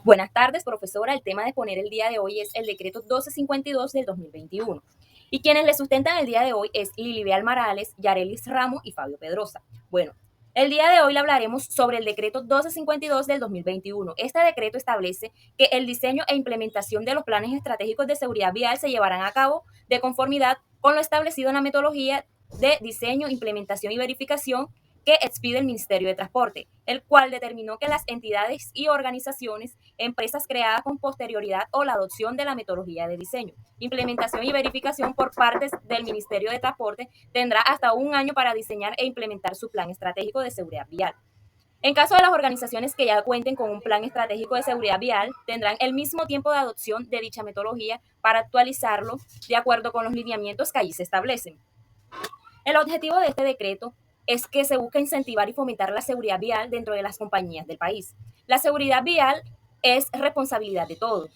Buenas tardes, profesora. El tema de exponer el día de hoy es el decreto 1252 del 2021. Y quienes le sustentan el día de hoy es Lilibeal Morales, Yarelis Ramos y Fabio Pedrosa. Bueno, el día de hoy le hablaremos sobre el decreto 1252 del 2021. Este decreto establece que el diseño e implementación de los planes estratégicos de seguridad vial se llevarán a cabo de conformidad con lo establecido en la metodología de diseño, implementación y verificación que expide el Ministerio de Transporte, el cual determinó que las entidades y organizaciones, empresas creadas con posterioridad o la adopción de la metodología de diseño, implementación y verificación por partes del Ministerio de Transporte tendrá hasta un año para diseñar e implementar su plan estratégico de seguridad vial. En caso de las organizaciones que ya cuenten con un plan estratégico de seguridad vial, tendrán el mismo tiempo de adopción de dicha metodología para actualizarlo de acuerdo con los lineamientos que allí se establecen. El objetivo de este decreto es que se busca incentivar y fomentar la seguridad vial dentro de las compañías del país. La seguridad vial es responsabilidad de todos.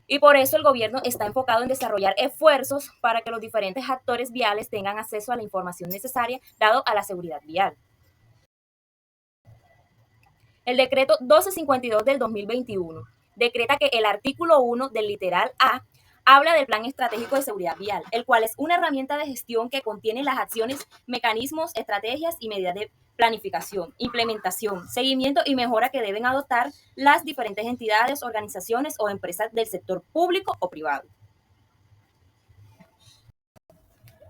Y por eso el gobierno está enfocado en desarrollar esfuerzos para que los diferentes actores viales tengan acceso a la información necesaria dado a la seguridad vial. El decreto 1252 del 2021 decreta que el artículo 1 del literal A habla del Plan Estratégico de Seguridad Vial, el cual es una herramienta de gestión que contiene las acciones, mecanismos, estrategias y medidas de planificación, implementación, seguimiento y mejora que deben adoptar las diferentes entidades, organizaciones o empresas del sector público o privado.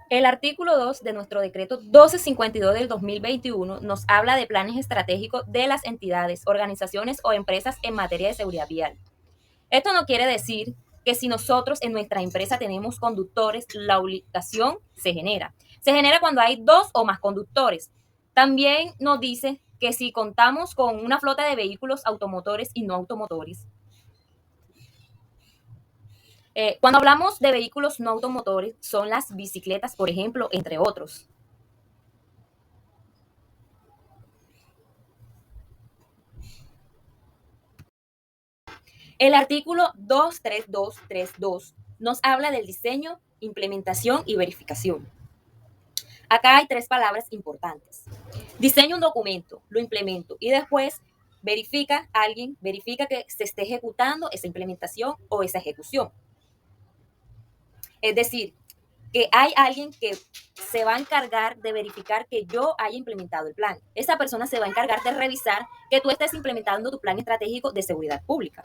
El artículo 2 de nuestro decreto 1252 del 2021 nos habla de planes estratégicos de las entidades, organizaciones o empresas en materia de seguridad vial. Esto no quiere decir que si nosotros en nuestra empresa tenemos conductores, la obligación se genera. Se genera cuando hay dos o más conductores. También nos dice que si contamos con una flota de vehículos automotores y no automotores. Cuando hablamos de vehículos no automotores, son las bicicletas, por ejemplo, entre otros. El artículo 23232 nos habla del diseño, implementación y verificación. Acá hay tres palabras importantes. Diseño un documento, lo implemento y después alguien verifica que se esté ejecutando esa implementación o esa ejecución. Es decir, que hay alguien que se va a encargar de verificar que yo haya implementado el plan. Esa persona se va a encargar de revisar que tú estés implementando tu plan estratégico de seguridad pública.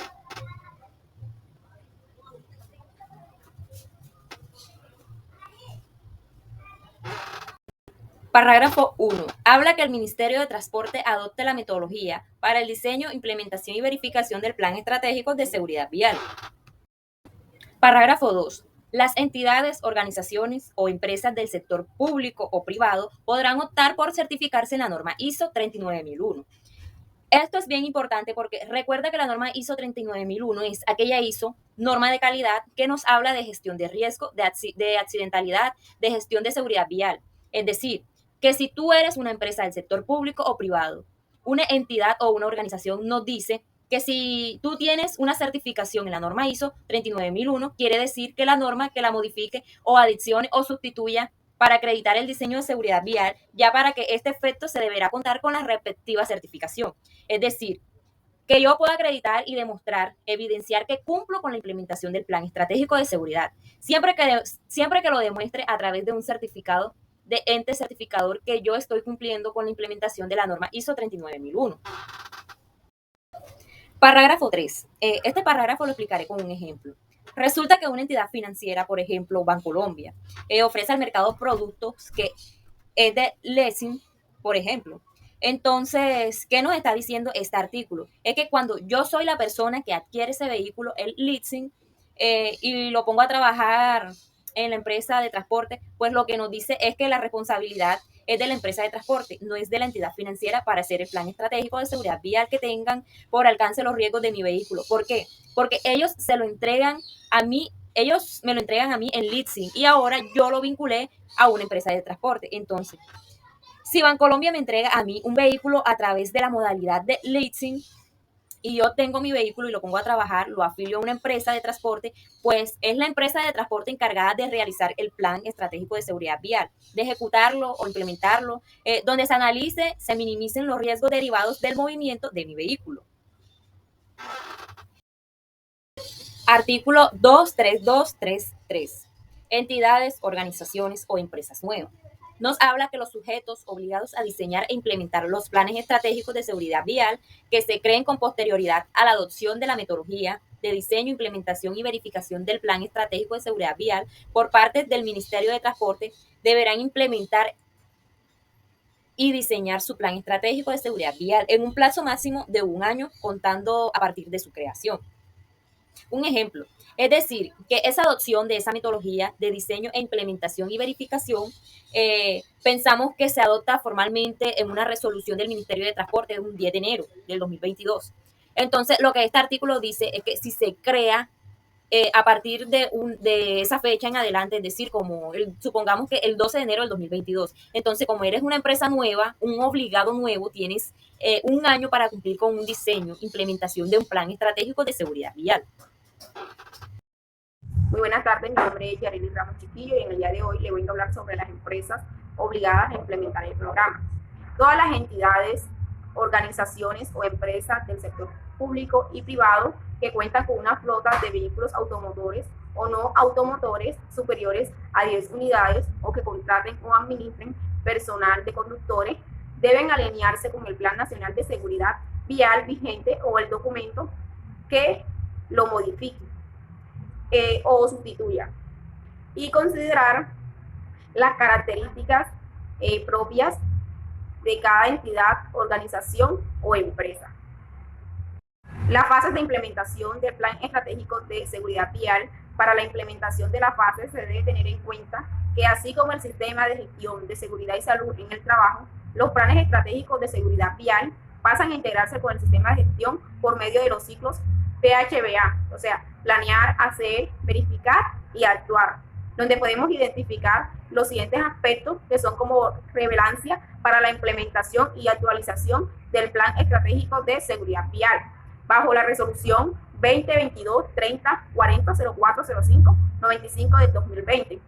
Parágrafo 1. Habla que el Ministerio de Transporte adopte la metodología para el diseño, implementación y verificación del Plan Estratégico de Seguridad Vial. Parágrafo 2. Las entidades, organizaciones o empresas del sector público o privado podrán optar por certificarse en la norma ISO 39001. Esto es bien importante porque recuerda que la norma ISO 39001 es aquella ISO, norma de calidad, que nos habla de gestión de riesgo, de accidentalidad, de gestión de seguridad vial. Es decir, que si tú eres una empresa del sector público o privado, una entidad o una organización nos dice que si tú tienes una certificación en la norma ISO 39001, quiere decir que la norma que la modifique o adicione o sustituya para acreditar el diseño de seguridad vial, ya para que este efecto se deberá contar con la respectiva certificación. Es decir, que yo pueda acreditar y demostrar, evidenciar que cumplo con la implementación del plan estratégico de seguridad, siempre que lo demuestre a través de un certificado de ente certificador que yo estoy cumpliendo con la implementación de la norma ISO 39001. Parágrafo 3. Este parágrafo lo explicaré con un ejemplo. Resulta que una entidad financiera, por ejemplo, Bancolombia, ofrece al mercado productos que es de leasing, por ejemplo. Entonces, ¿qué nos está diciendo este artículo? Es que cuando yo soy la persona que adquiere ese vehículo, el leasing, y lo pongo a trabajar en la empresa de transporte, pues lo que nos dice es que la responsabilidad es de la empresa de transporte, no es de la entidad financiera para hacer el plan estratégico de seguridad vial que tengan por alcance los riesgos de mi vehículo. ¿Por qué? Porque ellos se lo entregan a mí, ellos me lo entregan a mí en leasing y ahora yo lo vinculé a una empresa de transporte. Entonces, si Bancolombia me entrega a mí un vehículo a través de la modalidad de leasing y yo tengo mi vehículo y lo pongo a trabajar, lo afilio a una empresa de transporte, pues es la empresa de transporte encargada de realizar el plan estratégico de seguridad vial, de ejecutarlo o implementarlo, donde se analice, se minimicen los riesgos derivados del movimiento de mi vehículo. Artículo 23233. Entidades, organizaciones o empresas nuevas. Nos habla que los sujetos obligados a diseñar e implementar los planes estratégicos de seguridad vial que se creen con posterioridad a la adopción de la metodología de diseño, implementación y verificación del plan estratégico de seguridad vial por parte del Ministerio de Transporte deberán implementar y diseñar su plan estratégico de seguridad vial en un plazo máximo de 1 año contando a partir de su creación. Un ejemplo, es decir, que esa adopción de esa metodología de diseño e implementación y verificación, pensamos que se adopta formalmente en una resolución del Ministerio de Transporte de un 10 de enero del 2022. Entonces, lo que este artículo dice es que si se crea a partir de esa fecha en adelante, es decir, supongamos que el 12 de enero del 2022. Entonces, como eres una empresa nueva, un obligado nuevo, tienes 1 año para cumplir con un diseño, implementación de un plan estratégico de seguridad vial. Muy buenas tardes, mi nombre es Yarelis Ramos Chiquillo y en el día de hoy le voy a hablar sobre las empresas obligadas a implementar el programa. Todas las entidades, organizaciones o empresas del sector público y privado que cuentan con una flota de vehículos automotores o no automotores superiores a 10 unidades o que contraten o administren personal de conductores deben alinearse con el Plan Nacional de Seguridad Vial vigente o el documento que lo modifique o sustituya y considerar las características propias de cada entidad, organización o empresa. Las fases de implementación del Plan Estratégico de Seguridad Vial. Para la implementación de la fase se debe tener en cuenta que así como el sistema de gestión de seguridad y salud en el trabajo, los planes estratégicos de seguridad vial pasan a integrarse con el sistema de gestión por medio de los ciclos PHBA, o sea, planear, hacer, verificar y actuar, donde podemos identificar los siguientes aspectos que son como relevancia para la implementación y actualización del Plan Estratégico de Seguridad Vial, bajo la resolución 2022-30-40-04-05-95 del 2020.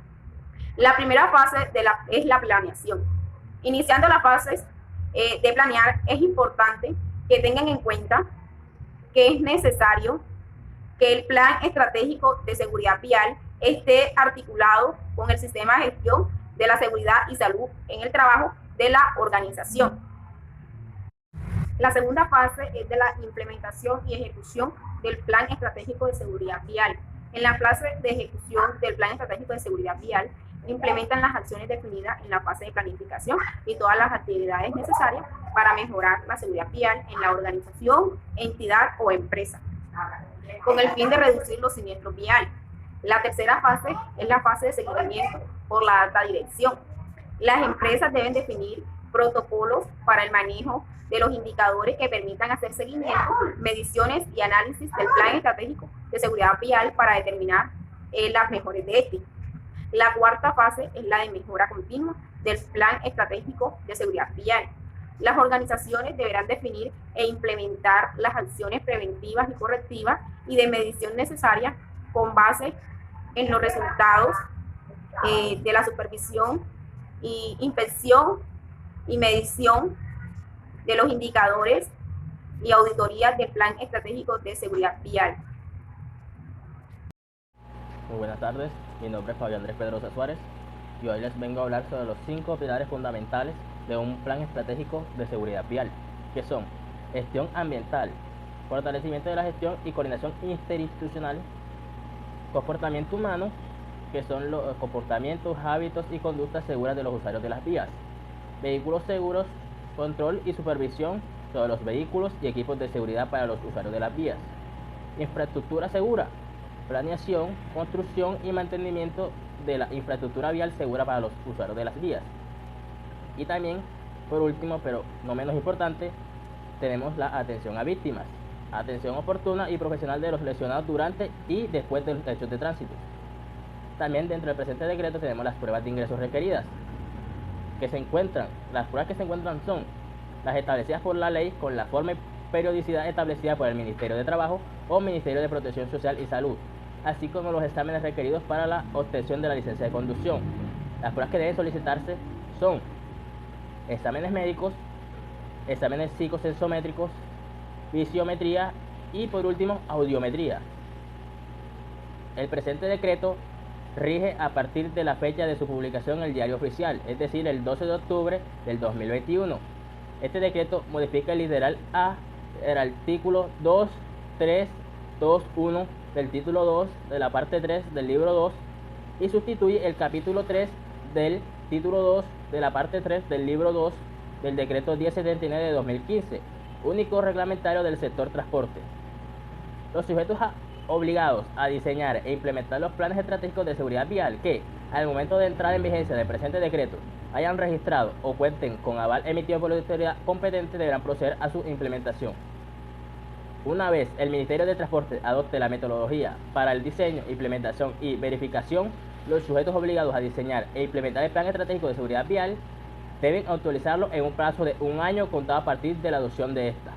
La primera fase es la planeación. Iniciando las fases de planear, es importante que tengan en cuenta que es necesario que el plan estratégico de seguridad vial esté articulado con el sistema de gestión de la seguridad y salud en el trabajo de la organización. La segunda fase es de la implementación y ejecución del plan estratégico de seguridad vial. En la fase de ejecución del plan estratégico de seguridad vial, implementan las acciones definidas en la fase de planificación y todas las actividades necesarias para mejorar la seguridad vial en la organización, entidad o empresa, con el fin de reducir los siniestros viales. La tercera fase es la fase de seguimiento por la alta dirección. Las empresas deben definir protocolos para el manejo de los indicadores que permitan hacer seguimiento, mediciones y análisis del plan estratégico de seguridad vial para determinar las mejores de este. La cuarta fase es la de mejora continua del plan estratégico de seguridad vial. Las organizaciones deberán definir e implementar las acciones preventivas y correctivas y de medición necesarias con base en los resultados de la supervisión y inspección y medición de los indicadores y auditorías del plan estratégico de seguridad vial. Muy buenas tardes, mi nombre es Fabio Andrés Pedrosa Suárez y hoy les vengo a hablar sobre los 5 pilares fundamentales de un plan estratégico de seguridad vial, que son gestión ambiental, fortalecimiento de la gestión y coordinación interinstitucional, comportamiento humano, que son los comportamientos, hábitos y conductas seguras de los usuarios de las vías, vehículos seguros, control y supervisión sobre los vehículos y equipos de seguridad para los usuarios de las vías, infraestructura segura, planeación, construcción y mantenimiento de la infraestructura vial segura para los usuarios de las vías. Y también, por último, pero no menos importante, tenemos la atención a víctimas, atención oportuna y profesional de los lesionados durante y después de los hechos de tránsito. También dentro del presente decreto tenemos las pruebas de ingresos requeridas, las pruebas que se encuentran son las establecidas por la ley con la forma y periodicidad establecida por el Ministerio de Trabajo o Ministerio de Protección Social y Salud, así como los exámenes requeridos para la obtención de la licencia de conducción. Las pruebas que deben solicitarse son exámenes médicos, exámenes psicosensométricos, visiometría y por último audiometría. El presente decreto rige a partir de la fecha de su publicación en el Diario Oficial, es decir, el 12 de octubre del 2021. Este decreto modifica el literal A del artículo 2, 3, 2, 1 del título 2 de la parte 3 del libro 2 y sustituye el capítulo 3 del título 2 de la parte 3 del libro 2 del decreto 1079 de 2015, único reglamentario del sector transporte. Los sujetos obligados a diseñar e implementar los planes estratégicos de seguridad vial que, al momento de entrar en vigencia del presente decreto, hayan registrado o cuenten con aval emitido por la autoridad competente deberán proceder a su implementación. Una vez el Ministerio de Transporte adopte la metodología para el diseño, implementación y verificación, los sujetos obligados a diseñar e implementar el plan estratégico de seguridad vial deben actualizarlo en un plazo de un año contado a partir de la adopción de esta.